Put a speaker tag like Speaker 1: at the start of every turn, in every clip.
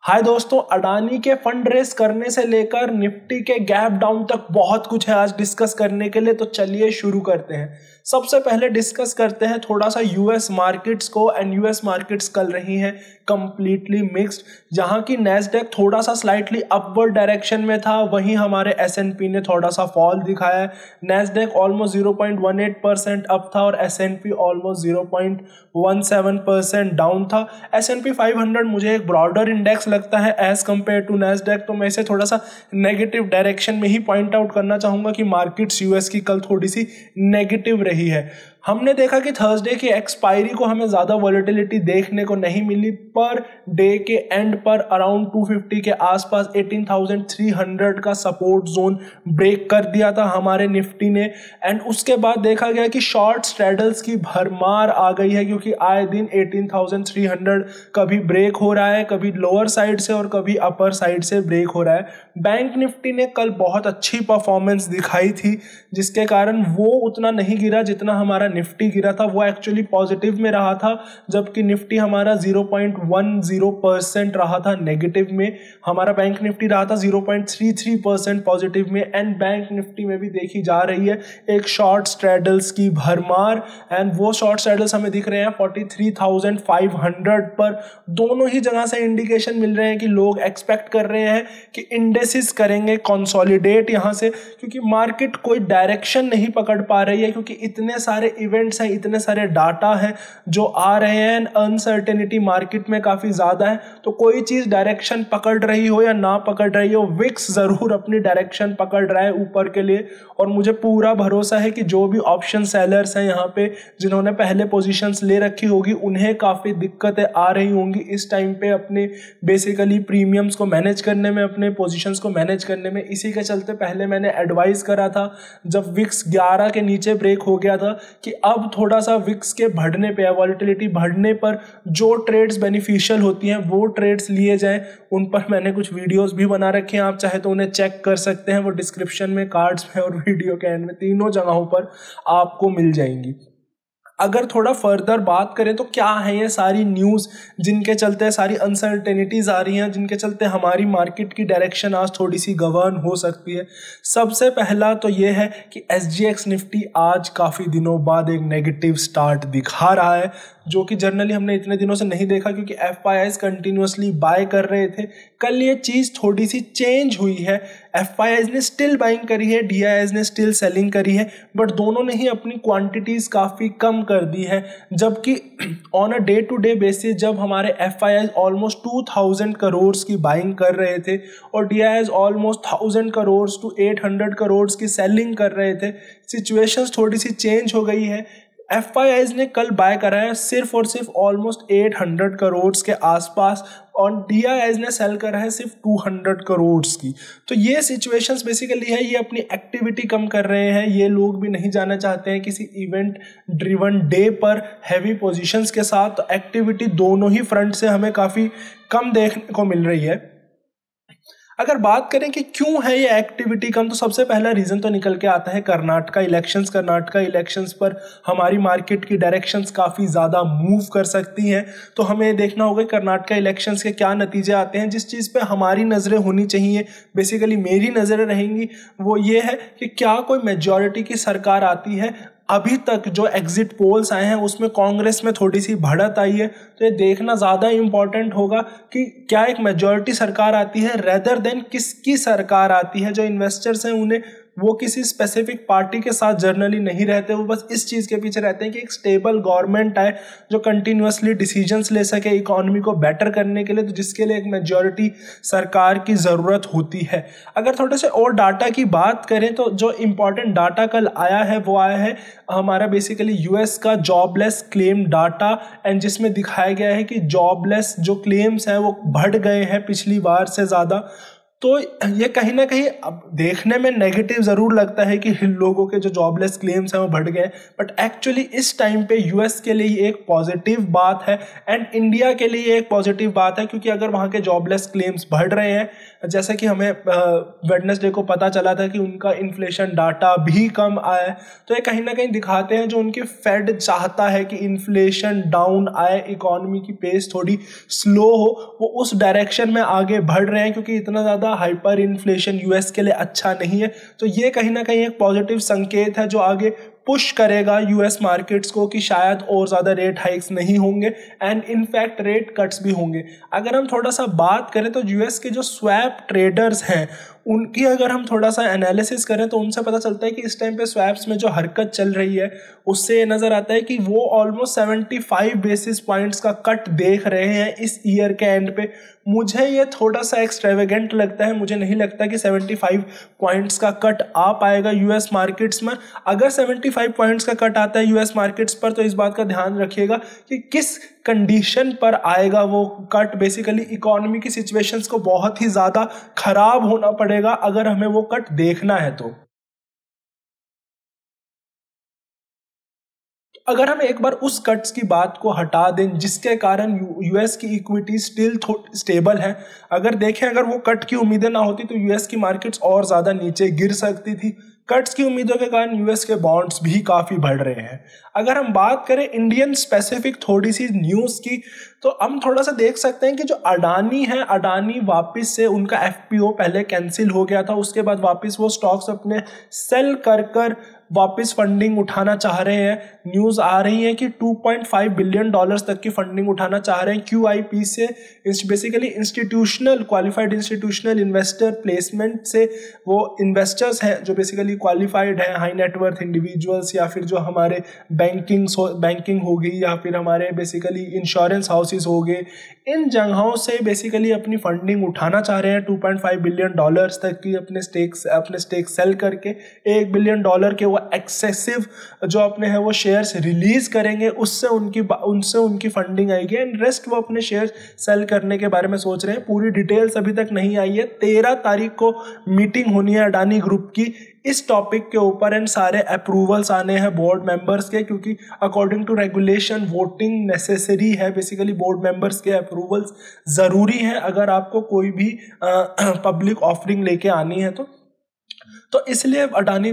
Speaker 1: हाय दोस्तों, अडानी के fund raise करने से लेकर निफ्टी के गैप डाउन तक बहुत कुछ है आज डिस्कस करने के लिए। तो चलिए शुरू करते हैं। सबसे पहले डिस्कस करते हैं थोड़ा सा यूएस मार्केट्स को। एंड यूएस मार्केट्स कल रही हैं कंप्लीटली मिक्स्ड, जहां की नैस्डैक थोड़ा सा स्लाइटली अपवर्ड डायरेक्शन में था, वहीं हमारे एसएनपी ने थोड़ा सा फॉल दिखाया है। नैस्डैक ऑलमोस्ट 0.18% अप था और एसएनपी ऑलमोस्ट 0.17% डाउन था। एसएनपी 500 मुझे एक ब्रॉडर इंडेक्स लगता है एज कंपेयर टू नैस्डैक, तो मैं इसे थोड़ा सा नेगेटिव डायरेक्शन में ही पॉइंट आउट करना चाहूंगा कि मार्केट्स यूएस की कल थोड़ी सी नेगेटिव रही है। हमने देखा कि थर्सडे की एक्सपायरी को हमें ज़्यादा वॉलेटिलिटी देखने को नहीं मिली। पर डे के एंड पर अराउंड 250 के आसपास 18,300 का सपोर्ट जोन ब्रेक कर दिया था हमारे निफ्टी ने। एंड उसके बाद देखा गया कि शॉर्ट स्ट्रैडल्स की भरमार आ गई है, क्योंकि आए दिन 18,300 कभी ब्रेक हो रहा है, कभी लोअर साइड से और कभी अपर साइड से ब्रेक हो रहा है। बैंक निफ्टी ने कल बहुत अच्छी परफॉर्मेंस दिखाई थी, जिसके कारण वो उतना नहीं गिरा जितना हमारा निफ्टी गिरा था। वो एक्चुअली पॉजिटिव में रहा था, जबकि निफ्टी हमारा 0.10% रहा था नेगेटिव में। हमारा बैंक निफ्टी रहा था 0.33% पॉजिटिव में। एंड बैंक निफ्टी में भी देखी जा रही है एक शॉर्ट स्ट्रैडल्स की भरमार। एंड वो शॉर्ट स्ट्रैडल्स हमें दिख रहे हैं 43,500 पर। दोनों ही जगह से इंडिकेशन मिल रहे हैं कि लोग एक्सपेक्ट कर रहे हैं कि इंडेसिस करेंगे कंसोलिडेट यहां से, क्योंकि मार्केट कोई डायरेक्शन नहीं पकड़ पा रही है, क्योंकि इतने सारे इवेंट्स हैं, इतने सारे डाटा हैं जो आ रहे हैं। अनसर्टेनिटी मार्केट में काफी ज्यादा है, तो कोई चीज डायरेक्शन पकड़ रही हो या ना पकड़ रही हो, विक्स जरूर अपनी डायरेक्शन पकड़ रहा है ऊपर के लिए। और मुझे पूरा भरोसा है कि जो भी ऑप्शन सेलर्स हैं यहाँ पे, जिन्होंने पहले पोजीशंस ले रखी होगी, उन्हें काफी दिक्कतें आ रही होंगी इस टाइम पे अपने बेसिकली प्रीमियम्स को मैनेज करने में, अपने पोजीशंस को मैनेज करने में। इसी के चलते पहले मैंने एडवाइस करा था जब विक्स 11 के नीचे ब्रेक हो गया था कि अब थोड़ा सा विक्स के बढ़ने पे, वॉलेटिलिटी बढ़ने पर जो ट्रेड्स बेनिफिशियल होती हैं वो ट्रेड्स लिए जाएं। उन पर मैंने कुछ वीडियोस भी बना रखे हैं, आप चाहे तो उन्हें चेक कर सकते हैं। वो डिस्क्रिप्शन में, कार्ड्स में और वीडियो के एंड में, तीनों जगहों पर आपको मिल जाएंगी। अगर थोड़ा फर्दर बात करें तो क्या है ये सारी न्यूज़ जिनके चलते सारी अनसर्टेनिटीज़ आ रही हैं, जिनके चलते हमारी मार्केट की डायरेक्शन आज थोड़ी सी गवर्न हो सकती है। सबसे पहला तो ये है कि एसजीएक्स निफ्टी आज काफ़ी दिनों बाद एक नेगेटिव स्टार्ट दिखा रहा है, जो कि जनरली हमने इतने दिनों से नहीं देखा, क्योंकि एफआईआईज कंटिन्यूसली बाय कर रहे थे। कल ये चीज़ थोड़ी सी चेंज हुई है। एफआईआईज ने स्टिल बाइंग करी है, डीआईआईज ने स्टिल सेलिंग करी है, बट दोनों ने ही अपनी क्वांटिटीज़ काफ़ी कम कर दी है। जबकि on a day to day basis जब हमारे एफआईआईज ऑलमोस्ट 2000 करोड़ की बाइंग कर रहे थे और DIIs almost 1000 crore to 800 crore की सेलिंग कर रहे थे, सिचुएशंस थोड़ी सी चेंज हो गई है। एफआईआईज ने कल बाय करा है सिर्फ और सिर्फ ऑलमोस्ट 800 करोड़ के आसपास, और डीआईआईज ने सेल करा है सिर्फ 200 करोड़ की। तो ये सिचुएशंस बेसिकली है, ये अपनी एक्टिविटी कम कर रहे हैं। ये लोग भी नहीं जाना चाहते हैं किसी इवेंट ड्रिवन डे पर हैवी पोजीशंस के साथ। तो एक्टिविटी दोनों ही फ्रंट से हमें काफ़ी कम देखने को मिल रही है। अगर बात करें कि क्यों है ये एक्टिविटी कम, तो सबसे पहला रीज़न तो निकल के आता है कर्नाटका इलेक्शंस। कर्नाटका इलेक्शंस पर हमारी मार्केट की डायरेक्शंस काफ़ी ज़्यादा मूव कर सकती हैं। तो हमें देखना होगा कर्नाटका इलेक्शंस के क्या नतीजे आते हैं। जिस चीज़ पे हमारी नज़रें होनी चाहिए, बेसिकली मेरी नज़रें रहेंगी, वो ये है कि क्या कोई मेजॉरिटी की सरकार आती है। अभी तक जो एग्जिट पोल्स आए हैं उसमें कांग्रेस में थोड़ी सी बढ़त आई है, तो ये देखना ज़्यादा इंपॉर्टेंट होगा कि क्या एक मेजॉरिटी सरकार आती है रेदर देन किसकी सरकार आती है। जो इन्वेस्टर्स हैं उन्हें, वो किसी स्पेसिफिक पार्टी के साथ जर्नली नहीं रहते, वो बस इस चीज़ के पीछे रहते हैं कि एक स्टेबल गवर्नमेंट आए जो कंटिन्यूसली डिसीजंस ले सके इकोनॉमी को बेटर करने के लिए, तो जिसके लिए एक मेजॉरिटी सरकार की ज़रूरत होती है। अगर थोड़े से और डाटा की बात करें तो जो इम्पॉर्टेंट डाटा कल आया है वो आया है हमारा बेसिकली यूएस का जॉबलेस क्लेम डाटा, एंड जिसमें दिखाया गया है कि जॉबलेस जो क्लेम्स हैं वो बढ़ गए हैं पिछली बार से ज़्यादा। तो ये कहीं ना कहीं अब देखने में नेगेटिव ज़रूर लगता है कि लोगों के जो जॉबलेस क्लेम्स हैं वो बढ़ गए, बट एक्चुअली इस टाइम पे यूएस के लिए एक पॉजिटिव बात है एंड इंडिया के लिए एक पॉजिटिव बात है, क्योंकि अगर वहाँ के जॉबलेस क्लेम्स बढ़ रहे हैं, जैसे कि हमें वेडनेसडे को पता चला था कि उनका इन्फ्लेशन डाटा भी कम आया है, तो ये कहीं ना कहीं दिखाते हैं जो उनकी फेड चाहता है कि इन्फ्लेशन डाउन आए, इकोनॉमी की पेस थोड़ी स्लो हो, वो उस डायरेक्शन में आगे बढ़ रहे हैं, क्योंकि इतना ज़्यादा हाइपर इन्फ्लेशन यूएस के लिए अच्छा नहीं है। तो ये कहीं ना कहीं एक पॉजिटिव संकेत है जो आगे पुश करेगा यूएस मार्केट्स को कि शायद और ज़्यादा रेट हाइक्स नहीं होंगे एंड इनफैक्ट रेट कट्स भी होंगे। अगर हम थोड़ा सा बात करें तो यूएस के जो स्वैप ट्रेडर्स हैं उनकी अगर हम थोड़ा सा एनालिसिस करें तो उनसे पता चलता है कि इस टाइम पे स्वैप्स में जो हरकत चल रही है उससे नज़र आता है कि वो ऑलमोस्ट 75 बेसिस पॉइंट्स का कट देख रहे हैं इस ईयर के एंड पे। मुझे ये थोड़ा सा एक्सट्रेवेगेंट लगता है, मुझे नहीं लगता कि 75 पॉइंट्स का कट आ पाएगा यूएस मार्केट्स में। अगर 75 पॉइंट्स का कट आता है यूएस मार्केट्स पर तो इस बात का ध्यान रखिएगा कि किस कंडीशन पर आएगा वो कट। बेसिकली इकोनॉमी की सिचुएशंस को बहुत ही ज़्यादा खराब होना पड़ेगा अगर हमें वो कट देखना है। तो अगर हम एक बार उस कट्स की बात को हटा दें जिसके कारण यूएस की इक्विटी स्टिल स्टेबल है, अगर देखें अगर वो कट की उम्मीदें ना होती तो यूएस की मार्केट्स और ज़्यादा नीचे गिर सकती थी। कट्स की उम्मीदों के कारण यूएस के बॉन्ड्स भी काफ़ी बढ़ रहे हैं। अगर हम बात करें इंडियन स्पेसिफिक थोड़ी सी न्यूज़ की तो हम थोड़ा सा देख सकते हैं कि जो अडानी है, अडानी वापस से उनका एफपीओ पहले कैंसिल हो गया था, उसके बाद वापस वो स्टॉक्स अपने सेल कर वापस फंडिंग उठाना चाह रहे हैं। न्यूज़ आ रही है कि 2.5 बिलियन डॉलर्स तक की फंडिंग उठाना चाह रहे हैं क्यूआईपी से, basically institutional qualified institutional investor placement से। वो इन्वेस्टर्स हैं जो बेसिकली क्वालिफाइड हैं, हाई नेटवर्थ इंडिविजुअल्स या फिर जो हमारे बैंकिंग हो गई या फिर हमारे बेसिकली इंश्योरेंस हाउसेस हो गए, इन जगहों से बेसिकली अपनी फंडिंग उठाना चाह रहे हैं 2.5 बिलियन डॉलर्स तक की अपने स्टेक सेल करके। $1 बिलियन के वो एक्सेसिव जो अपने हैं वो शेयर्स रिलीज करेंगे, उससे उनकी फंडिंग आएगी एंड रेस्ट वो अपने शेयर्स सेल करने के बारे में सोच रहे हैं। पूरी डिटेल्स अभी तक नहीं आई है। 13 तारीख को मीटिंग होनी है अडानी ग्रुप की इस टॉपिक के ऊपर एंड सारे अप्रूवल्स आने हैं बोर्ड मेंबर्स के, क्योंकि according to regulation voting necessary है। बेसिकली बोर्ड मेंबर्स के अप्रूवल्स ज़रूरी हैं अगर आपको कोई भी पब्लिक ऑफरिंग लेके आनी है तो इसलिए अडानी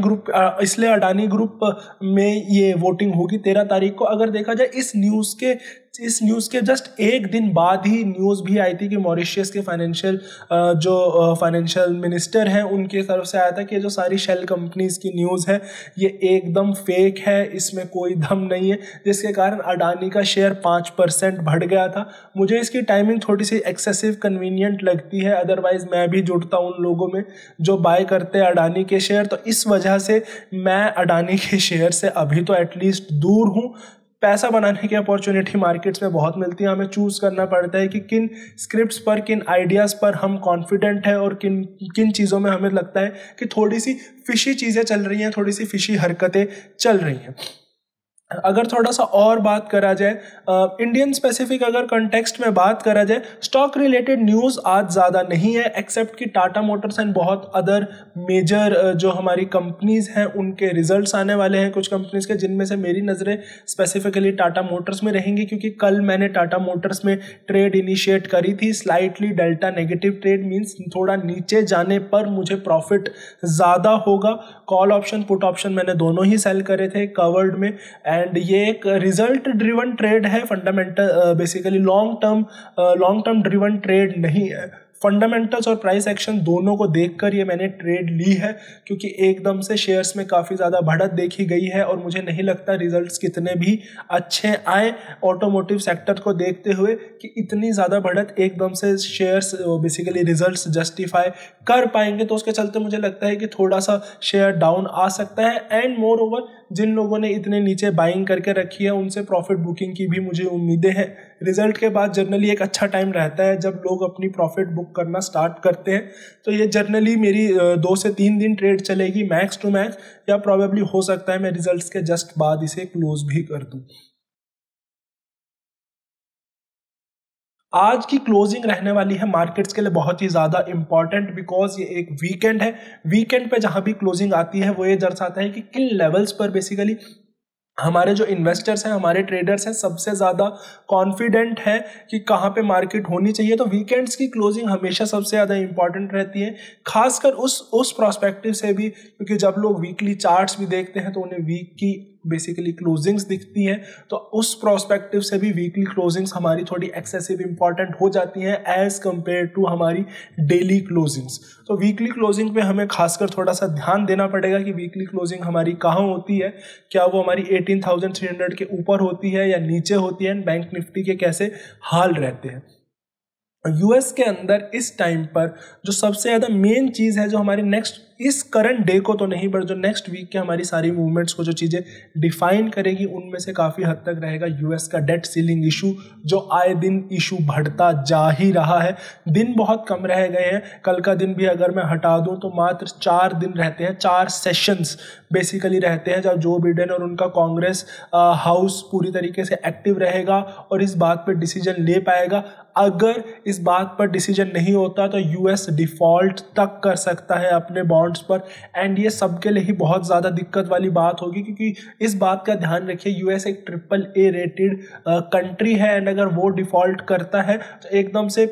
Speaker 1: ग्रुप में ये वोटिंग होगी 13 तारीख को। अगर देखा जाए इस न्यूज़ के जस्ट एक दिन बाद ही न्यूज़ भी आई थी कि मॉरिशस के फाइनेंशियल मिनिस्टर हैं उनकी तरफ से आया था कि जो सारी शेल कंपनीज की न्यूज़ है ये एकदम फेक है, इसमें कोई दम नहीं है, जिसके कारण अडानी का शेयर 5% बढ़ गया था। मुझे इसकी टाइमिंग थोड़ी सी एक्सेसिव कन्वीनियंट लगती है, अदरवाइज मैं भी जुड़ता हूँ उन लोगों में जो बाय करते हैं अडानी के शेयर, तो इस वजह से मैं अडानी के शेयर से अभी तो एटलीस्ट दूर हूँ। पैसा बनाने की अपॉर्चुनिटी मार्केट्स में बहुत मिलती है, हमें चूज़ करना पड़ता है कि किन स्क्रिप्ट्स पर, किन आइडियाज़ पर हम कॉन्फिडेंट हैं और किन चीज़ों में हमें लगता है कि थोड़ी सी फिशी चीज़ें चल रही हैं, थोड़ी सी फिशी हरकतें चल रही हैं। अगर थोड़ा सा और बात करा जाए इंडियन स्पेसिफिक अगर कंटेक्स्ट में बात करा जाए, स्टॉक रिलेटेड न्यूज़ आज ज़्यादा नहीं है एक्सेप्ट कि टाटा मोटर्स एंड बहुत अदर मेजर जो हमारी कंपनीज़ हैं उनके रिजल्ट्स आने वाले हैं कुछ कंपनीज़ के, जिनमें से मेरी नज़रें स्पेसिफिकली टाटा मोटर्स में रहेंगी, क्योंकि कल मैंने टाटा मोटर्स में ट्रेड इनिशिएट करी थी। Slightly delta negative trade means थोड़ा नीचे जाने पर मुझे प्रॉफिट ज़्यादा होगा। कॉल ऑप्शन पुट ऑप्शन मैंने दोनों ही सेल करे थे कवर्ड में एंड ये एक रिजल्ट ड्रिवन ट्रेड है, fundamental basically long term driven trade नहीं है। फंडामेंटल्स और प्राइस एक्शन दोनों को देखकर ये मैंने ट्रेड ली है, क्योंकि एकदम से शेयर्स में काफ़ी ज़्यादा बढ़त देखी गई है और मुझे नहीं लगता रिजल्ट्स कितने भी अच्छे आए ऑटोमोटिव सेक्टर को देखते हुए कि इतनी ज़्यादा बढ़त एकदम से शेयर्स बेसिकली रिजल्ट्स जस्टिफाई कर पाएंगे। तो उसके चलते मुझे लगता है कि थोड़ा सा शेयर डाउन आ सकता है एंड मोर ओवर जिन लोगों ने इतने नीचे बाइंग करके रखी है उनसे प्रॉफिट बुकिंग की भी मुझे उम्मीदें हैं। रिजल्ट के बाद जनरली एक अच्छा टाइम रहता है जब लोग अपनी प्रॉफिट बुक करना स्टार्ट करते हैं, तो ये जनरली मेरी 2 से 3 दिन ट्रेड चलेगी मैक्स टू मैक्स, या प्रॉबेबली हो सकता है मैं रिजल्ट्स के जस्ट बाद इसे क्लोज भी कर दूं। आज की क्लोजिंग रहने वाली है मार्केट्स के लिए बहुत ही ज़्यादा इंपॉर्टेंट, बिकॉज ये एक वीकेंड है। वीकेंड पे जहाँ भी क्लोजिंग आती है वो ये दर्शाता है कि किन लेवल्स पर बेसिकली हमारे जो इन्वेस्टर्स हैं, हमारे ट्रेडर्स हैं, सबसे ज़्यादा कॉन्फिडेंट है कि कहाँ पे मार्केट होनी चाहिए। तो वीकेंड्स की क्लोजिंग हमेशा सबसे ज़्यादा इंपॉर्टेंट रहती है, खासकर उस प्रोस्पेक्टिव से भी, क्योंकि जब लोग वीकली चार्ट्स भी देखते हैं तो उन्हें वीक की बेसिकली क्लोजिंग्स दिखती हैं, तो उस प्रोस्पेक्टिव से भी वीकली क्लोजिंग्स हमारी थोड़ी एक्सेसिव इंपॉर्टेंट हो जाती हैं एज कंपेयर टू हमारी डेली क्लोजिंग्स। तो वीकली क्लोजिंग पे हमें खासकर थोड़ा सा ध्यान देना पड़ेगा कि वीकली क्लोजिंग हमारी कहाँ होती है, क्या वो हमारी 18,300 के ऊपर होती है या नीचे होती है, बैंक निफ्टी के कैसे हाल रहते हैं। यूएस के अंदर इस टाइम पर जो सबसे ज़्यादा मेन चीज़ है, जो हमारे नेक्स्ट इस करंट डे को तो नहीं बट जो नेक्स्ट वीक के हमारी सारी मूवमेंट्स को जो चीज़ें डिफाइन करेगी, उनमें से काफ़ी हद तक रहेगा यूएस का डेट सीलिंग इशू, जो आए दिन इशू बढ़ता जा ही रहा है। दिन बहुत कम रह गए हैं, कल का दिन भी अगर मैं हटा दूं तो मात्र 4 दिन रहते हैं, 4 सेशंस बेसिकली रहते हैं जब जो बिडेन और उनका कांग्रेस हाउस पूरी तरीके से एक्टिव रहेगा और इस बात पर डिसीजन ले पाएगा। अगर इस बात पर डिसीजन नहीं होता तो यूएस डिफॉल्ट तक कर सकता है अपने बॉन्ड्स पर, एंड ये सबके लिए ही बहुत ज़्यादा दिक्कत वाली बात होगी, क्योंकि इस बात का ध्यान रखिए यूएस एक AAA रेटेड कंट्री है, एंड अगर वो डिफॉल्ट करता है तो एकदम से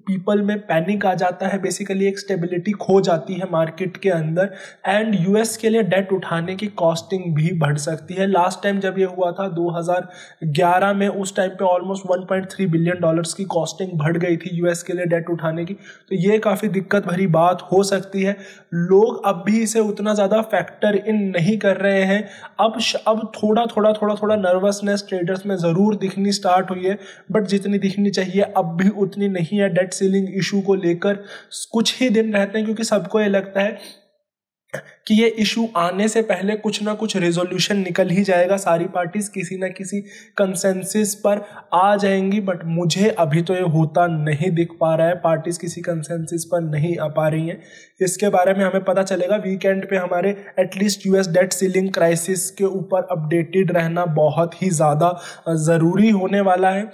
Speaker 1: पीपल में पैनिक आ जाता है, बेसिकली एक स्टेबिलिटी खो जाती है मार्केट के अंदर, एंड यूएस के लिए डेट उठाने की कॉस्टिंग भी बढ़ सकती है। लास्ट टाइम जब ये हुआ था 2011 में, उस टाइम पे ऑलमोस्ट $1.3 बिलियन की कॉस्टिंग बढ़ गई थी यूएस के लिए डेट उठाने की, तो ये काफ़ी दिक्कत भरी बात हो सकती है। लोग अब भी इसे उतना ज़्यादा फैक्टर इन नहीं कर रहे हैं। अब थोड़ा नर्वसनेस ट्रेडर्स में ज़रूर दिखनी स्टार्ट हुई है, बट जितनी दिखनी चाहिए अब भी उतनी नहीं है। डेट सीलिंग इशू को लेकर कुछ ही दिन रहते हैं, क्योंकि सबको ये लगता है कि ये इशू आने से पहले कुछ ना कुछ रेजोल्यूशन निकल ही जाएगा, सारी पार्टीज किसी ना किसी कंसेंसस पर आ जाएंगी, बट मुझे अभी तो ये होता नहीं दिख पा रहा है। पार्टीज किसी कंसेंसस पर नहीं आ पा रही हैं। इसके बारे में हमें पता चलेगा वीकेंड पे। हमारे at least US date ceiling crisis के ऊपर अपडेटेड रहना बहुत ही ज़्यादा ज़रूरी होने वाला है।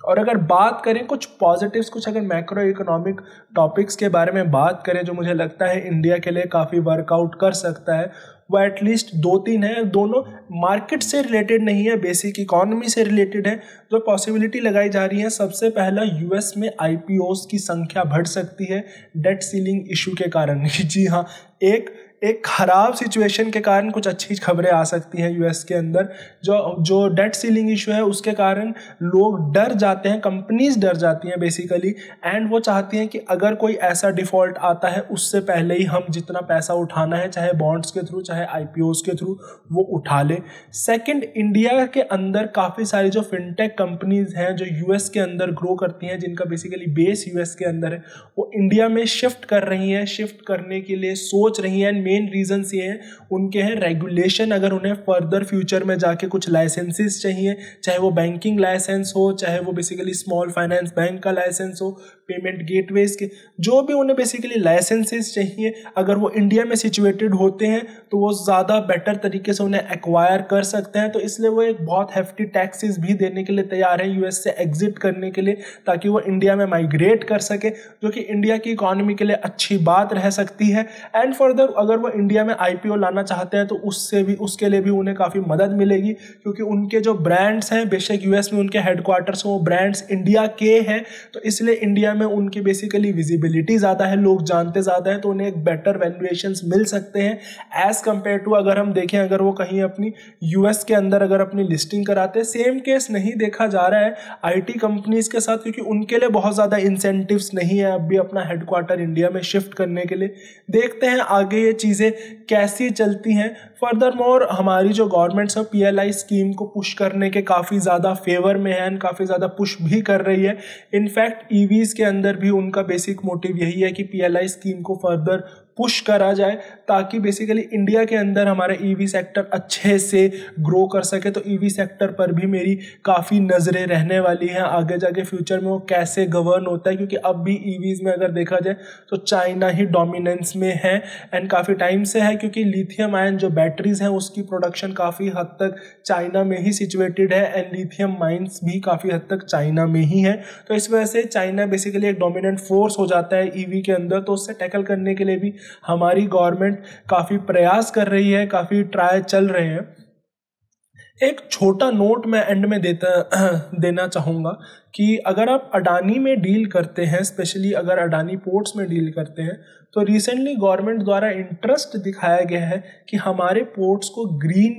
Speaker 1: और अगर बात करें कुछ पॉजिटिव्स, कुछ अगर मैक्रो इकोनॉमिक टॉपिक्स के बारे में बात करें जो मुझे लगता है इंडिया के लिए काफ़ी वर्कआउट कर सकता है, वो एटलीस्ट 2-3 है। दोनों मार्केट से रिलेटेड नहीं है, बेसिक इकोनॉमी से रिलेटेड है। जो पॉसिबिलिटी लगाई जा रही है, सबसे पहला यूएस में IPOs की संख्या बढ़ सकती है डेट सीलिंग इशू के कारण। जी हाँ, एक खराब सिचुएशन के कारण कुछ अच्छी खबरें आ सकती हैं यूएस के अंदर। जो डेट सीलिंग इशू है उसके कारण लोग डर जाते हैं, कंपनीज डर जाती हैं बेसिकली, एंड वो चाहती हैं कि अगर कोई ऐसा डिफॉल्ट आता है उससे पहले ही हम जितना पैसा उठाना है, चाहे बॉन्ड्स के थ्रू चाहे IPOs के थ्रू, वो उठा ले। सेकंड, इंडिया के अंदर काफ़ी सारी जो फिनटेक कंपनीज हैं जो यूएस के अंदर ग्रो करती हैं, जिनका बेसिकली बेस यूएस के अंदर है, वो इंडिया में शिफ्ट कर रही हैं, शिफ्ट करने के लिए सोच रही हैं। मेन रीजंस ये हैं, उनके हैं रेगुलेशन। अगर उन्हें फर्दर फ्यूचर में जाके कुछ लाइसेंसेस चाहिए, चाहे वो बैंकिंग लाइसेंस हो, चाहे वो बेसिकली स्मॉल फाइनेंस बैंक का लाइसेंस हो, पेमेंट गेटवेज के, जो भी उन्हें बेसिकली लाइसेंसेस चाहिए, अगर वो इंडिया में सिचुएटेड होते हैं तो वो ज़्यादा बेटर तरीके से उन्हें एक्वायर कर सकते हैं। तो इसलिए वो एक बहुत हेफ्टी टैक्सेस भी देने के लिए तैयार है यूएस से एग्जिट करने के लिए, ताकि वो इंडिया में माइग्रेट कर सके, जो कि इंडिया की इकोनॉमी के लिए अच्छी बात रह सकती है। एंड फर्दर अगर वो इंडिया में IPO लाना चाहते हैं तो उसके लिए भी उन्हें काफ़ी मदद मिलेगी, क्योंकि उनके जो ब्रांड्स हैं, बेशक यूएस में उनके हेडक्वार्टर्स हैं, वो ब्रांड्स इंडिया के हैं, तो इसलिए इंडिया में उनकी बेसिकली विजिबिलिटी ज़्यादा है, लोग जानते ज़्यादा हैं, तो उन्हें एक बेटर वैल्यूएशंस मिल सकते हैं एज़ कम्पेयर टू अगर हम देखें, अगर वो कहीं अपनी यूएस के अंदर अगर अपनी लिस्टिंग कराते हैं। सेम केस नहीं देखा जा रहा है IT कंपनीज के साथ, क्योंकि उनके लिए बहुत ज़्यादा इंसेंटिव्स नहीं है अब भी अपना हेडक्वार्टर इंडिया में शिफ्ट करने के लिए। देखते हैं आगे ये चीज़ें कैसी चलती हैं। फर्दर मोर हमारी जो गवर्नमेंट है PLI स्कीम को पुश करने के काफ़ी ज़्यादा फेवर में है, एंड काफ़ी ज़्यादा पुश भी कर रही है। इनफैक्ट EVs के अंदर भी उनका बेसिक मोटिव यही है कि PLI स्कीम को फर्दर पुश करा जाए ताकि बेसिकली इंडिया के अंदर हमारा ईवी सेक्टर अच्छे से ग्रो कर सके। तो ईवी सेक्टर पर भी मेरी काफ़ी नज़रें रहने वाली हैं आगे जाके फ्यूचर में वो कैसे गवर्न होता है, क्योंकि अब भी ईवीज़ में अगर देखा जाए तो चाइना ही डोमिनेंस में है एंड काफ़ी टाइम से है, क्योंकि लिथियम आयन जो बैटरीज हैं उसकी प्रोडक्शन काफ़ी हद तक चाइना में ही सिचुएटेड है एंड लिथियम माइंस भी काफ़ी हद तक चाइना में ही है। तो इस वजह से चाइना बेसिकली एक डोमिनेंट फोर्स हो जाता है ईवी के अंदर। तो उससे टैकल करने के लिए भी हमारी गवर्नमेंट काफ़ी प्रयास कर रही है, काफ़ी ट्राई चल रहे हैं। एक छोटा नोट मैं एंड में देना चाहूँगा कि अगर आप अडानी में डील करते हैं, स्पेशली अगर अडानी पोर्ट्स में डील करते हैं, तो रिसेंटली गवर्नमेंट द्वारा इंटरेस्ट दिखाया गया है कि हमारे पोर्ट्स को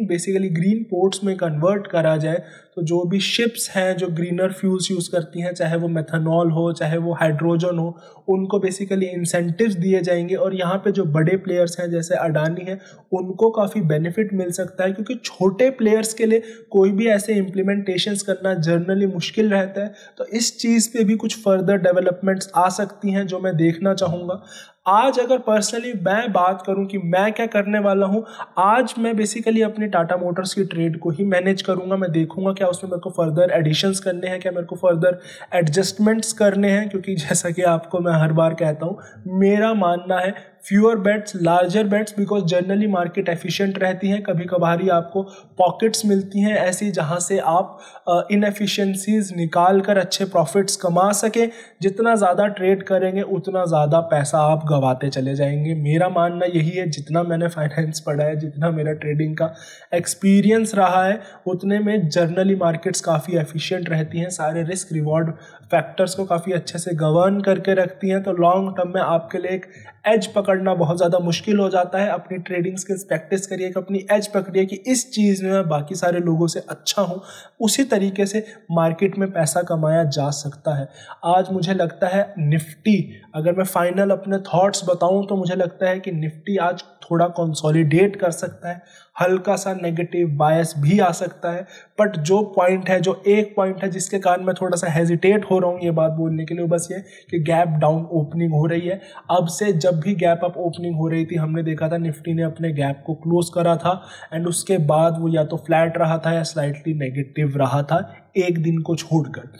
Speaker 1: बेसिकली ग्रीन पोर्ट्स में कन्वर्ट करा जाए। तो जो भी शिप्स हैं जो ग्रीनर फ्यूल्स यूज़ करती हैं, चाहे वो मेथनॉल हो चाहे वो हाइड्रोजन हो, उनको बेसिकली इंसेंटिव्स दिए जाएंगे और यहाँ पे जो बड़े प्लेयर्स हैं जैसे अडानी है उनको काफ़ी बेनिफिट मिल सकता है, क्योंकि छोटे प्लेयर्स के लिए कोई भी ऐसे इम्प्लीमेंटेशंस करना जनरली मुश्किल रहता है। तो इस चीज़ पे भी कुछ फर्दर डेवलपमेंट्स आ सकती हैं जो मैं देखना चाहूँगा। आज अगर पर्सनली मैं बात करूं कि मैं क्या करने वाला हूं, आज मैं बेसिकली अपनी टाटा मोटर्स की ट्रेड को ही मैनेज करूंगा। मैं देखूंगा क्या उसमें मेरे को फर्दर एडिशंस करने हैं, क्या मेरे को फर्दर एडजस्टमेंट्स करने हैं, क्योंकि जैसा कि आपको मैं हर बार कहता हूं, मेरा मानना है fewer bets larger bets, because generally market efficient रहती है। कभी कभार ही आपको पॉकेट्स मिलती हैं ऐसी जहां से आप इनएफिशिएंसीज निकाल कर अच्छे प्रॉफिट्स कमा सकें। जितना ज़्यादा ट्रेड करेंगे उतना ज़्यादा पैसा आप गवाते चले जाएंगे। मेरा मानना यही है, जितना मैंने फाइनेंस पढ़ा है, जितना मेरा ट्रेडिंग का एक्सपीरियंस रहा है, उतने में जनरली मार्केट्स काफ़ी एफिशिएंट रहती हैं, सारे रिस्क रिवॉर्ड फैक्टर्स को काफ़ी अच्छे से गवर्न करके रखती हैं। तो लॉन्ग टर्म में आपके लिए एक एज पकड़ना बहुत ज़्यादा मुश्किल हो जाता है। अपनी ट्रेडिंग स्किल्स प्रैक्टिस करिए, अपनी एज पकड़िए कि इस चीज़ में मैं बाकी सारे लोगों से अच्छा हूँ, उसी तरीके से मार्केट में पैसा कमाया जा सकता है। आज मुझे लगता है निफ्टी, अगर मैं फाइनल अपने थॉट्स बताऊं तो मुझे लगता है कि निफ्टी आज थोड़ा कंसोलिडेट कर सकता है, हल्का सा नेगेटिव बायस भी आ सकता है। बट जो पॉइंट है, जो एक पॉइंट है जिसके कारण मैं थोड़ा सा हेजिटेट हो रहा हूँ ये बात बोलने के लिए, बस ये कि गैप डाउन ओपनिंग हो रही है। अब से जब भी गैप अप ओपनिंग हो रही थी हमने देखा था निफ्टी ने अपने गैप को क्लोज करा था एंड उसके बाद वो या तो फ्लैट रहा था या स्लाइटली नेगेटिव रहा था एक दिन को छोड़कर।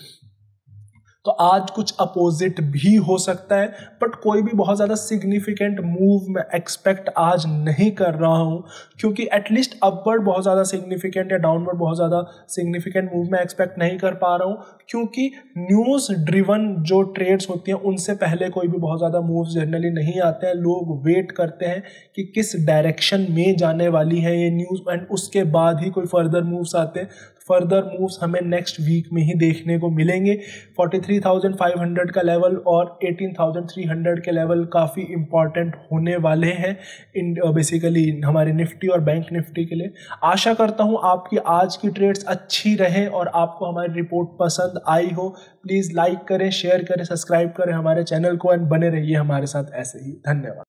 Speaker 1: तो आज कुछ अपोजिट भी हो सकता है, बट कोई भी बहुत ज़्यादा सिग्निफिकेंट मूव मैं एक्सपेक्ट आज नहीं कर रहा हूँ, क्योंकि एटलीस्ट अपवर्ड बहुत ज़्यादा सिग्निफिकेंट या डाउनवर्ड बहुत ज़्यादा सिग्निफिकेंट मूव मैं एक्सपेक्ट नहीं कर पा रहा हूँ, क्योंकि न्यूज़ ड्रिवन जो ट्रेड्स होती हैं उनसे पहले कोई भी बहुत ज़्यादा मूव्स जनरली नहीं आते हैं। लोग वेट करते हैं कि किस डायरेक्शन में जाने वाली है ये न्यूज़ एंड उसके बाद ही कोई फर्दर मूव्स आते हैं। फर्दर मूव्स हमें नेक्स्ट वीक में ही देखने को मिलेंगे। 43,500 का लेवल और 18,300 के लेवल काफ़ी इंपॉर्टेंट होने वाले हैं इन बेसिकली हमारे निफ्टी और बैंक निफ्टी के लिए। आशा करता हूं आपकी आज की ट्रेड्स अच्छी रहे और आपको हमारी रिपोर्ट पसंद आई हो। प्लीज़ लाइक करें, शेयर करें, सब्सक्राइब करें हमारे चैनल को एंड बने रहिए हमारे साथ ऐसे ही। धन्यवाद।